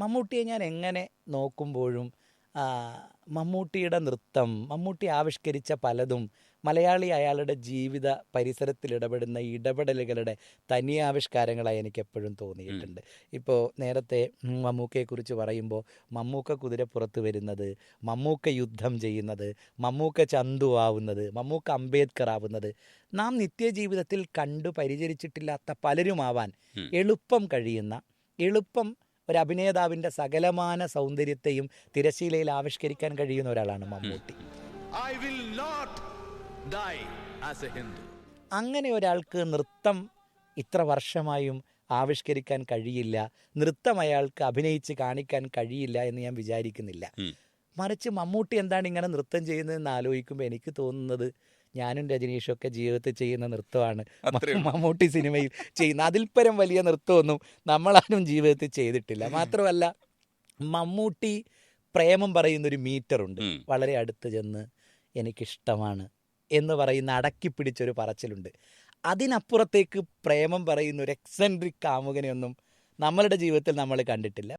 മമ്മൂട്ടിയെ ഞാൻ എങ്ങനെ നോക്കുമ്പോഴും ആ, മമ്മൂട്ടിയുടെ നൃത്തം, മമ്മൂട്ടി ആവിഷ്കരിച്ച പലതും മലയാളി അയാളുടെ ജീവിത പരിസരത്തിൽ ഇടപെടുന്ന ഇടപെടലുകളുടെ തനി ആവിഷ്കാരങ്ങളായി എനിക്ക് എപ്പോഴും തോന്നിയിട്ടുണ്ട്. ഇപ്പോൾ നേരത്തെ മമ്മൂക്കയെക്കുറിച്ച് പറയുമ്പോൾ മമ്മൂക്ക കുതിരപ്പുറത്ത് വരുന്നത്, മമ്മൂക്ക യുദ്ധം ചെയ്യുന്നത്, മമ്മൂക്ക ചന്തു ആവുന്നത്, മമ്മൂക്ക അംബേദ്കർ ആവുന്നത്, നാം നിത്യജീവിതത്തിൽ കണ്ടു പരിചരിച്ചിട്ടില്ലാത്ത പലരുമാവാൻ എളുപ്പം കഴിയുന്ന, എളുപ്പം ഒരു അഭിനേതാവിൻ്റെ സകലമാന സൗന്ദര്യത്തെയും തിരശീലയിൽ ആവിഷ്കരിക്കാൻ കഴിയുന്ന ഒരാളാണ് Mammootty. I will not die as a Hindu. അങ്ങനെ ഒരാൾക്ക് നൃത്തം ഇത്ര വർഷമായും ആവിഷ്കരിക്കാൻ കഴിയില്ല, നൃത്തം അയാൾക്ക് അഭിനയിച്ച് കാണിക്കാൻ കഴിയില്ല എന്ന് ഞാൻ വിചാരിക്കുന്നില്ല. മറിച്ച് മമ്മൂട്ടി എന്താണ് ഇങ്ങനെ നൃത്തം ചെയ്യുന്നതെന്ന് ആലോചിക്കുമ്പോൾ എനിക്ക് തോന്നുന്നത് ഞാനും രജനീഷൊക്കെ ജീവിതത്തിൽ ചെയ്യുന്ന നൃത്തമാണ് മമ്മൂട്ടി സിനിമയിൽ ചെയ്യുന്നത്. അതിൽ പരം വലിയ നൃത്തമൊന്നും നമ്മളാരും ജീവിതത്തിൽ ചെയ്തിട്ടില്ല. മാത്രമല്ല മമ്മൂട്ടി പ്രേമം പറയുന്നൊരു മീറ്ററുണ്ട്, വളരെ അടുത്ത് ചെന്ന് എനിക്കിഷ്ടമാണ് എന്ന് പറയുന്ന അടക്കിപ്പിടിച്ചൊരു പറച്ചിലുണ്ട്. അതിനപ്പുറത്തേക്ക് പ്രേമം പറയുന്ന ഒരു എക്സെൻട്രിക് കാമുകനെയൊന്നും നമ്മളുടെ ജീവിതത്തിൽ നമ്മൾ കണ്ടിട്ടില്ല.